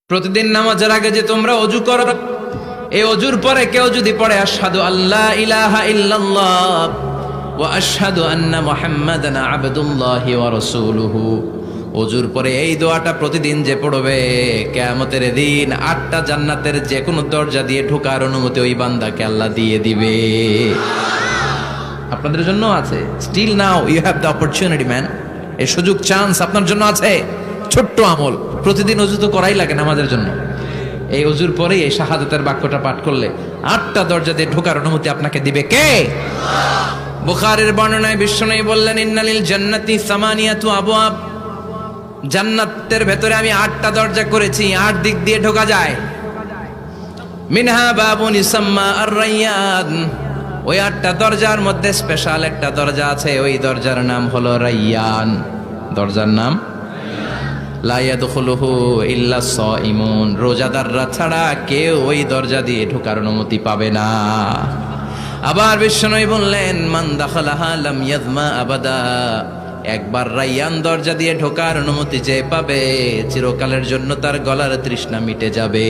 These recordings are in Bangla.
প্রতিদিন নামাজের আগে যে তোমরা ওযু করো, এই ওযুর পরে কেউ যদি পড়ে আশহাদু আল্লা ইলাহা ইল্লাল্লাহ ওয়া আশহাদু আন্না মুহাম্মাদান আবদুল্লাহি ওয়া রাসূলুহু, ওযুর পরে এই দোয়াটা প্রতিদিন যে পড়বে, কিয়ামতের দিন 8টা জান্নাতের যে কোনো দরজা দিয়ে ঢোকার অনুমতি ওই বান্দাকে আল্লাহ দিয়ে দিবে। আপনাদের জন্য আছে, still now you have the opportunity man. এই সুযোগ, চান্স আপনার জন্য আছে। ছোট্ট আমল, প্রতিদিন ওযু তো করাই লাগে নামাজের জন্য। এই ওযুর পরে এই শাহাদাতের বাক্যটা পাঠ করলে 8টা দরজা দিয়ে ঢোকার অনুমতি আপনাকে দিবে কে? বুখারীর বর্ণনায় বিশ্বনবী বললেন, ইন্নালিল জান্নাতি সামানিয়াতু আবওয়াব, জান্নাতের ভেতরে আমি 8টা দরজা করেছি, 8 দিক দিয়ে ঢোকা যায়। মিনহা বাবুন ইসাম্মা আর-রায়্যান, ওই 8টা দরজার মধ্যে স্পেশাল একটা দরজা আছে, ওই দরজার নাম হলো রায়্যান। দরজার নাম লা ইয়াদখুলুহু ইল্লা সাইমুন, রোজাদাররা ছাড়া কেউ ওই দরজা দিয়ে ঢোকার অনুমতি পাবে না। আবার বিশ্বনবী বললেন, মান দাখালাহা লাম ইয়াযমা আবাদা, একবার রায়্যান দরজা দিয়ে ঢোকার অনুমতি যে পাবে, চিরকালের জন্য তার গলার তৃষ্ণা মিটে যাবে।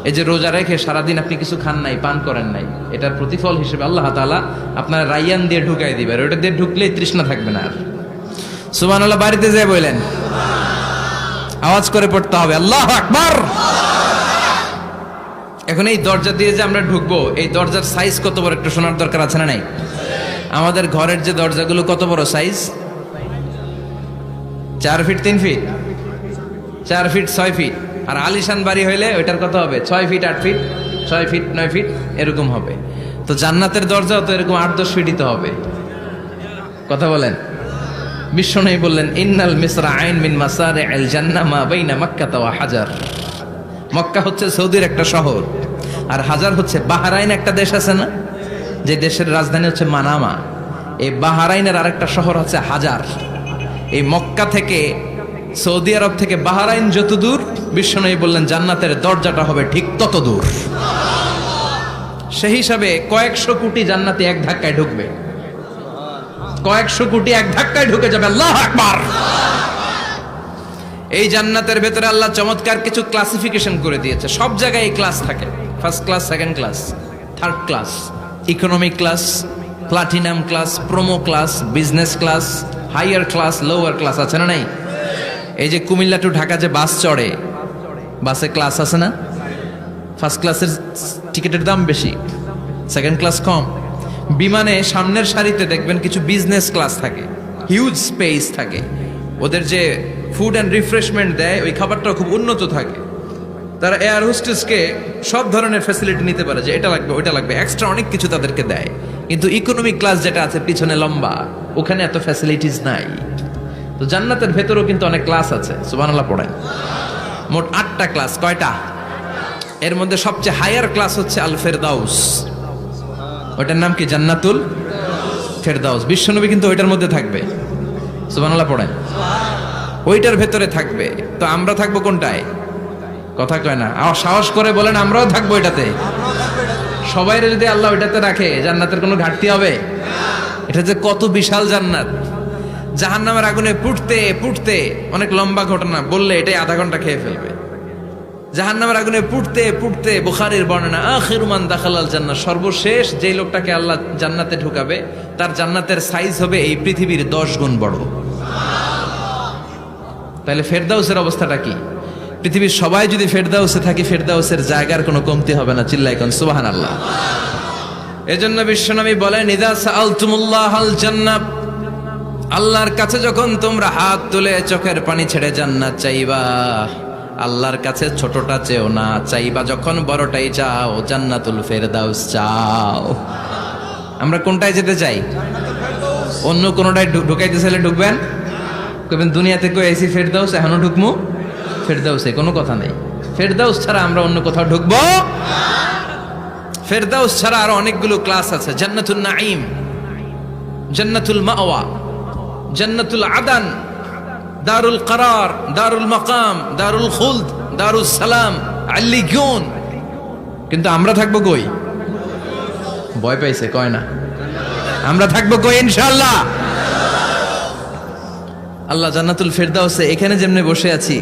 এই যে রোজা রেখে সারাদিন আপনি কিছু খান নাই, পান করেন নাই, এটার প্রতিফল হিসেবে আল্লাহ তাআলা আপনার রায়্যান দিয়ে ঢুকাই দিবে, আর ওটা দিয়ে ঢুকলেই তৃষ্ণা থাকবে না আর। সুবহানাল্লাহ, বাড়িতে যেয়ে বলেন, আওয়াজ করে পড়তে হবে আল্লাহু আকবার। এখন এই দরজা দিয়ে যে আমরা ঢুকবো, এই দরজার সাইজ কত বড় একটু শোনার দরকার আছে না নাই? আমাদের ঘরের যে দরজাগুলো কত বড় size? 4 feet 3 feet, 4 feet 6 feet. আর আলিশান বাড়ি হইলে ওইটার কত হবে? 6 ফিট 8 ফিট, 6 ফিট 9 ফিট এরকম হবে। তো জান্নাতের দরজাও তো এরকম 8-10 ফিটই তো হবে। কথা বলেন। বিশ্বনবী বললেন, ইন্নাল মিসরাআইন মিন মাসারি'আল জান্নাহ মা বাইনা মক্কা ওয়া হাজার। মক্কা হচ্ছে সৌদির একটা শহর, আর হাজার হচ্ছে বাহরাইন, একটা দেশ আছে না, যে দেশের রাজধানী হচ্ছে মানামা। এই বাহরাইনের আরেকটা শহর হচ্ছে হাজার। এই মক্কা থেকে, সৌদি আরব থেকে বাহরাইন যত দূর, বিশ্বনবী বললেন জান্নাতের দরজাটা হবে ঠিক তত দূর। সেই হিসাবে কয়েকশো কোটি জান্নাতি এক ধাক্কায় ঢুকবে, কয়েকশো কোটি এক ধাক্কায় ঢুকে যাবে। আল্লাহু আকবার। এই জান্নাতের ভেতরে আল্লাহ চমৎকার কিছু ক্লাসিফিকেশন করে দিয়েছে। সব জায়গায় এই ক্লাস থাকে, first class, second class, third class, economic class, platinum class, promo class, business class, higher class, lower class, আছে না নাই? এই যে কুমিল্লা টু ঢাকা যে বাস চড়ে, বাসে ক্লাস আছে না? ফার্স্ট ক্লাসের টিকিটের দাম বেশি, সেকেন্ড ক্লাস কম। বিমানে সামনের সারিতে দেখবেন কিছু বিজনেস ক্লাস থাকে, হিউজ স্পেস থাকে, ওদের যে ফুড অ্যান্ড রিফ্রেশমেন্ট দেয় ওই খাবারটাও খুব উন্নত থাকে। তারা এয়ার হোস্টেসকে সব ধরনের ফ্যাসিলিটি নিতে পারে, যে এটা লাগবে ওইটা লাগবে, এক্সট্রা অনেক কিছু তাদেরকে দেয়। কিন্তু ইকোনমিক ক্লাস যেটা আছে পিছনে লম্বা, ওখানে এত ফ্যাসিলিটিস নাই। তো জান্নাতের ভেতরেও কিন্তু অনেক ক্লাস আছে, সুবহানাল্লাহ পড়েন। মোট 8টা ক্লাস। কয়টা? এর মধ্যে সবচেয়ে হায়ার ক্লাস হচ্ছে আল ফেরদাউস। ওটার নাম কি? জান্নাতুল ফেরদাউস। বিশ্বনবী কিন্তু ওইটার মধ্যে থাকবে, সুবহানাল্লাহ পড়েন। ওইটার ভেতরে থাকবে। তো আমরা থাকবো কোনটায়? কথা কয় না, সাহস করে বলেন আমরাও থাকবো এটাতে। সবাইরে যদি আল্লাহ ওইটাতে রাখে, জান্নাতের কোনো ঘাটতি হবে? এটা যে কত বিশাল জান্নাত! জাহান্নামের আগুনে পুড়তে পুড়তে, অনেক লম্বা ঘটনা, বললে এটাই আধা ঘন্টা খেয়ে ফেলবে। জাহান্নামের আগুনে পুড়তে পুড়তে, বুখারীর বর্ণনা, আখিরু মান দাখালাল জান্নাহ, সর্বশেষ যেই লোকটাকে আল্লাহ জান্নাতে ঢুকাবে, তার জান্নাতের সাইজ হবে এই পৃথিবীর 10 গুণ বড়। তাহলে ফেরদাউসের অবস্থাটা কি? পৃথিবীর সবাই যদি ফেরদাউসে থাকি, ফেরদাউসের জায়গার কোনো কমতি হবে না। চিল্লায় কোন সুবহানাল্লাহ। এজন্য বিশ্বনবী বলেন, ইযা সাআলতুমুল্লাহাল জান্নাহ, আল্লাহর কাছে যখন তোমরা হাত তুলে চোখের পানি ছেড়ে জান্নাত চাইবা, আল্লাহর কাছে ছোটটা চেও না, চাইবা যখন বড়টাই চাও, জান্নাতুল ফেরদাউস চাও। আমরা কোনটায় যেতে চাই? অন্য কোনটায় ঢুকাইতে চাইলে ঢুকবেন, কবেন দুনিয়া থেকে এসি ফেরদাউস, এখনো ঢুকমু ফেরদাউসে, কোনো কথা নেই। ফেরদাউস ছাড়া আমরা অন্য কোথাও ঢুকবো? ফেরদাউস ছাড়া আরো অনেকগুলো ক্লাস আছে। জান্নাতুল নাঈম, জান্নাতুল মাওয়া, জান্নাতুল আদান, দারুল করার, দারুল মাকাম, দারুল খুলদ, দারুস সালাম, আল্লিগুন। কিন্তু আমরা থাকবো কই? ভয় পাইছে, কয় না। আমরা থাকবো কই? ইনশাআল্লাহ। আল্লাহ জান্নাতুল ফেরদাউসে এখানে যেমনে বসে আছি,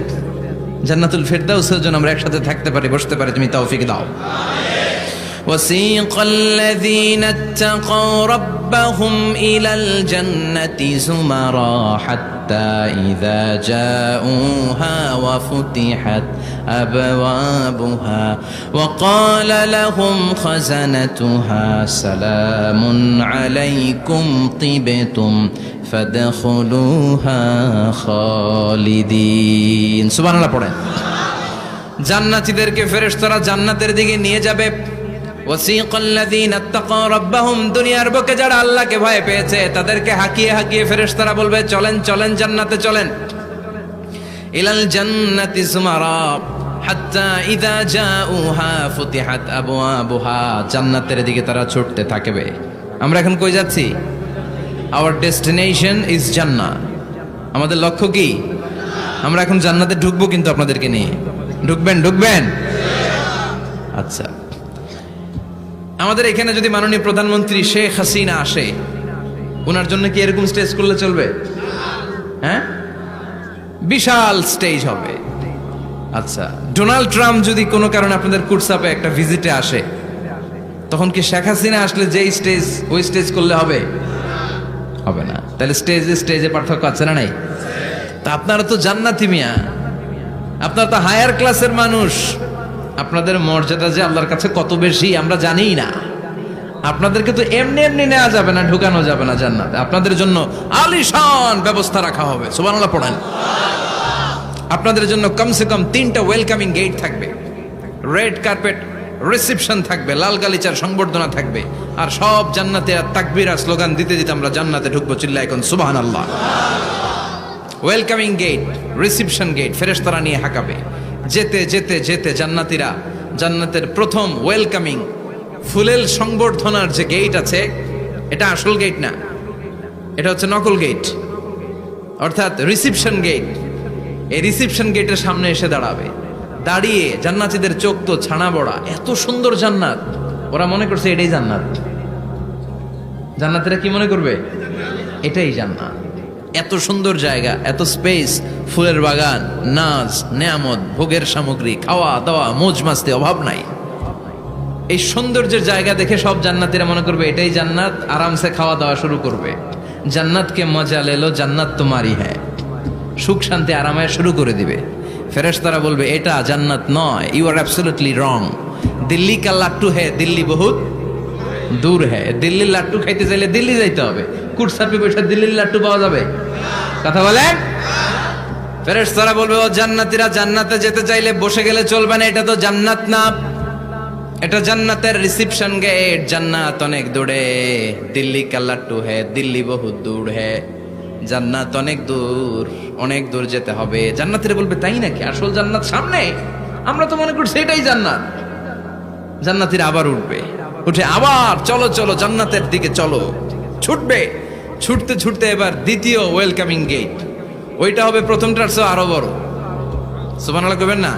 জান্নাতুল ফেরদাউসের জন্য আমরা একসাথে থাকতে পারি, বসতে পারি, তুমি তৌফিক দাও। وسيق الذين اتقوا ربهم إلى الجنة زمرا حتى إذا جاءوها وفتحت أبوابها وقال لهم خزنتها سلام عليكم طبتم فادخلوها خالدين سبحان الله পড়েন। জান্নাতীদেরকে ফেরেশতারা জান্নাতের দিকে নিয়ে যাবে। ওয়াসিকাল্লাযীনা ইত্তাকাউ রাব্বাহুম, দুনিয়ার বুকে যারা আল্লাহকে ভয় পেয়েছে তাদেরকে হাকিয়ে হাকিয়ে ফেরেশতারা বলবে চলেন চলেন জান্নাতে চলেন। ইলাল জান্নাতি যুমারা হাত্তা ইযা জাউহা ফুতিহাত আবওয়াবুহা, জান্নাতের দিকে তারা ছুটতে থাকবে। আমরা এখন কই যাচ্ছি? আওয়ার ডেস্টিনেশন ইজ জান্নাহ। আমাদের লক্ষ্য কি? আমরা এখন জান্নাতে ঢুকবো, কিন্তু আপনাদেরকে নিয়ে ঢুকবেন ঢুকবেন আচ্ছা, আমাদের এখানে যদি মাননীয় প্রধানমন্ত্রী শেখ হাসিনা আসে, ওনার জন্য কি এরকম স্টেজ করলে চলবে? হ্যাঁ, বিশাল স্টেজ হবে। আচ্ছা, ডোনাল্ড ট্রাম্প যদি কোনো কারণে আপনাদের কুটসাপে একটা ভিজিটে আসে, তখন কি শেখ হাসিনা আসলে যেই স্টেজ ওই স্টেজ করলে হবে? হবে না। তাহলে স্টেজে স্টেজে পার্থক্য আছে না নাই? তা আপনারা তো জান্নাতি মিয়া, আপনারা তো হায়ার ক্লাসের মানুষ, আপনাদের মর্যাদা যে আল্লাহর কাছে কত বেশি আমরা জানিই না। আপনাদেরকে তো এমনি এমনি নেওয়া যাবে না, ঢুকানো যাবে না জান্নাতে। আপনাদের জন্য আলিশান ব্যবস্থা রাখা হবে। সুবহানাল্লাহ পড়েন। আপনাদের জন্য কমসে কম 3টা ওয়েলকামিং গেট থাকবে, রেড কার্পেট রিসেপশন থাকবে, লাল গালিচার সংবর্ধনা থাকবে, আর সব জান্নাতে তাকবীর আর স্লোগান দিতে দিতে আমরা জান্নাতে ঢুকবো। চিল্লায় এখন সুবহানাল্লাহ। ওয়েলকামিং গেট, রিসেপশন গেট ফেরেশতারা নিয়ে হাঁকাবে। যেতে যেতে যেতে জান্নাতীরা জান্নাতের প্রথম ওয়েলকামিং ফুলেল সংবর্ধনার যে গেট আছে, এটা আসল গেট না, এটা হচ্ছে নকল গেট, অর্থাৎ রিসেপশন গেট। এই রিসেপশন গেটের সামনে এসে দাঁড়াবে। দাঁড়িয়ে জান্নাতীদের চোখ তো ছানা বড়া, এত সুন্দর জান্নাত, ওরা মনে করছে এটাই জান্নাত। জান্নাতীরা কি মনে করবে? এটাই জান্নাত। এত সুন্দর জায়গা, এত স্পেস, ফুলের বাগান, নাজ নেয়ামত, ভোগের সামগ্রী, খাওয়া দাওয়া, মৌজ মাস্তি, অভাব নাই। এই সৌন্দর্যের জায়গা দেখে সব জান্নাতীরা মনে করবে এটাই জান্নাত, আরামসে খাওয়া দাওয়া শুরু করবে। জান্নাতকে মজা লেলো, জান্নাত তোমারই হ্যাঁ, সুখ শান্তি আরামে শুরু করে দিবে। ফেরেশতারা বলবে এটা জান্নাত নয়, you are absolutely wrong. Delhi কা লাট্টু হ্যাঁ, দিল্লি বহুত দূর হ্যাঁ। দিল্লির লাট্টু খাইতে চাইলে দিল্লি যাইতে হবে, কুটসাপে বসে দিল্লির লাট্টু পাওয়া যাবে? কথা বলেন। ফেরেশতারা বলবে ও জান্নাতীরা, জান্নাতে যেতে চাইলে বসে গেলে চলবে না, এটা তো জান্নাত না, এটা জান্নাতের রিসেপশন গেট। জান্নাত অনেক দূরে, দিল্লি কা লাট্টু হ্যাঁ, দিল্লি বহুত দূর হ্যাঁ, জান্নাত অনেক দূর, অনেক দূর যেতে হবে। জান্নাতীরা বলবে তাই নাকি? আসল জান্নাত সামনে, আমরা তো মনে করছি এটাই জান্নাত। জান্নাতীরা আবার উঠবে, উঠে আবার চলো চলো জান্নাতের দিকে চলো, ছুটবে। ছুটতে ছুটতে এবার দ্বিতীয় ওয়েলকামিং গেট, ওইটা হবে প্রথমটার চেয়ে আরো বড়। সুবহানাল্লাহ কইবেন না?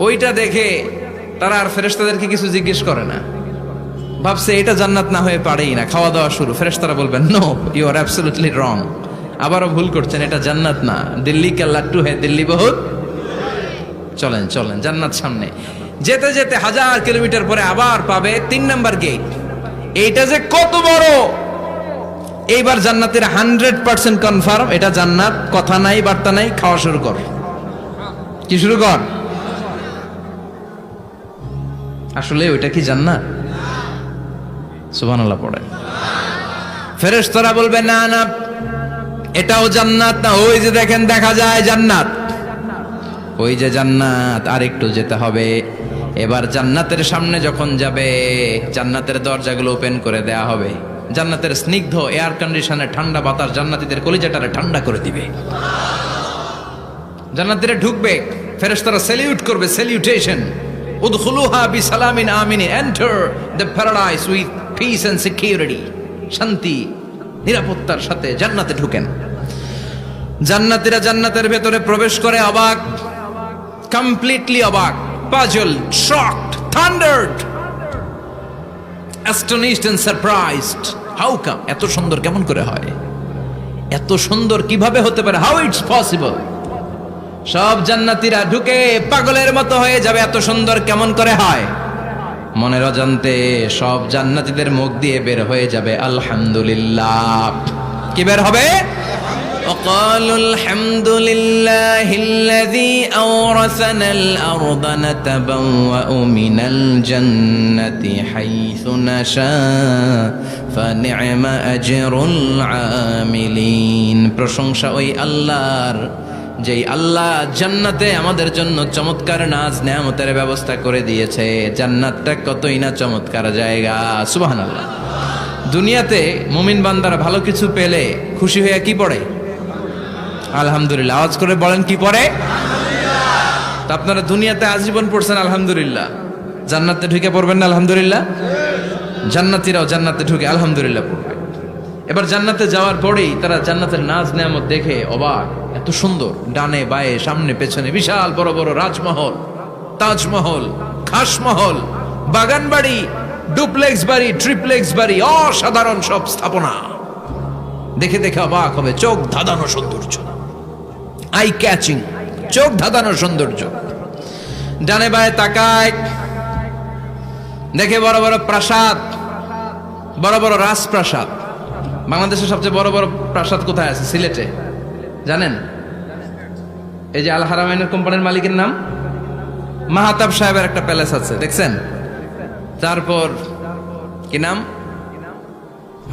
ওইটা দেখে তারা আর ফেরেশতাদেরকে কিছু জিজ্ঞেস করে না, ভাবছে এটা জান্নাত না হয়ে পারেই না, খাওয়া দাওয়া শুরু। ফেরেশতারা বলবেন no, you are absolutely wrong, আবারও ভুল করছেন, এটা জান্নাত না, দিল্লি কা লাট্টু হ্যাঁ, দিল্লি বহুত। চলেন চলেন জান্নাত সামনে। যেতে যেতে 1000 কিলোমিটার পরে আবার পাবে 3 নাম্বার গেট। এইটা যে কত বড়, এইবার জান্নাতের 100% কনফার্ম এটা জান্নাত, কথা নাই বার্তা নাই, খাওয়া শুরু কর। কি শুরু কর? আসলে ওইটা কি জান্নাত? সুবহানাল্লাহ পড়ে। ফেরেশতারা বলবে না না, এটাও জান্নাত না, ওই যে দেখেন দেখা যায় জান্নাত, ওই যে জান্নাত, আর একটু যেতে হবে। এবার জান্নাতের সামনে যখন যাবে, জান্নাতের দরজাগুলো ওপেন করে দেয়া হবে। জান্নাতের স্নিগ্ধ এয়ার কন্ডিশনে ঠান্ডা বাতাস জান্নাতীদের কলিজাটারে ঠান্ডা করে দিবে। জান্নাতীরা ঢুকবে, ফেরেশতারা স্যালিউট করবে, স্যালিউটেশন। উদখুলুহা বিসালামিন আমিন, enter the paradise with peace and security. শান্তি নিরাপত্তার সাথে জান্নাতে ঢুকেন। জান্নাতীরা জান্নাতের ভেতরে প্রবেশ করে অবাক, কমপ্লিটলি অবাক, puzzle, shocked, thundered, astonished and surprised. How come? এত সুন্দর কেমন করে হয়? এত সুন্দর কিভাবে হতে পারে? How it's possible? সব জান্নাতীরা ঢুকে পাগলের মতো হয়ে যাবে, এত সুন্দর কেমন করে হয়। মনের অজান্তে সব জান্নাতীদের মুখ দিয়ে বের হয়ে যাবে আলহামদুলিল্লাহ। কি বের হবে? وقالوا الحمد لله الذي أورثنا الأرض نتبوأ من الجنة حيث نشاء فنعم أجر العاملين। প্রশংসা ওই আল্লাহর, যেই আল্লাহ জান্নাতে আমাদের জন্য চমৎকার নাজ নেয়ামতের ব্যবস্থা করে দিয়েছে। জান্নাতটা কতই না চমৎকার জায়গা, সুবহানাল্লাহ। দুনিয়াতে মুমিন বান্দারা ভালো কিছু পেলে খুশি হয়ে কি পড়ে? আলহামদুলিল্লাহ। আওয়াজ করে বলেন কি পড়ে? তা আপনারা দুনিয়াতে আজীবন পড়ছেন আলহামদুলিল্লাহ, জান্নাতে ঢুকে পড়বেন না আলহামদুলিল্লাহ? জান্নাতীরাও জান্নাতে ঢুকে আলহামদুলিল্লাহ পড়বে। এবার জান্নাতে যাওয়ার পরেই তারা জান্নাতের নাজ নেয়ামত দেখে অবাক, এত সুন্দর, ডানে বায়ে সামনে পেছনে বিশাল বড় বড় রাজমহল, তাজমহল, খাসমহল, বাগান বাড়ি, ডুপ্লেক্স বাড়ি, ট্রিপ্লেক্স বাড়ি, অসাধারণ সব স্থাপনা দেখে দেখে অবাক হবে। চোখ ধাঁধানো সৌন্দর্য, আই ক্যাচিং, চোখ ধাঁধানো সৌন্দর্য। ডানে বায়ে তাকায়, দেখে বড় বড় প্রাসাদ, বড় বড় রাজপ্রাসাদ। বাংলাদেশের সবচেয়ে বড় বড় প্রাসাদ কোথায় আছে? সিলেটে, জানেন? এই যে আল হারামাইনের কোম্পানির মালিকের নাম মাহাতাব সাহেবের একটা প্যালেস আছে, দেখছেন? তারপর কি নাম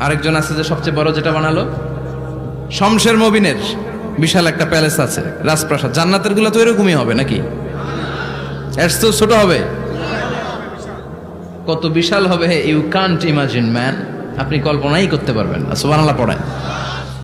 আরেকজন আছে যে সবচেয়ে বড় যেটা বানালো, শমশের মবিনের বিশাল একটা প্যালেস আছে, রাজপ্রাসাদ। জান্নাতের গুলো তো এরকমই হবে নাকি? এর তো ছোট হবে? কত বিশাল হবে, ইউ কান্ট ইমাজিন ম্যান, আপনি কল্পনাই করতে পারবেন না। সুবহানাল্লাহ পড়েন।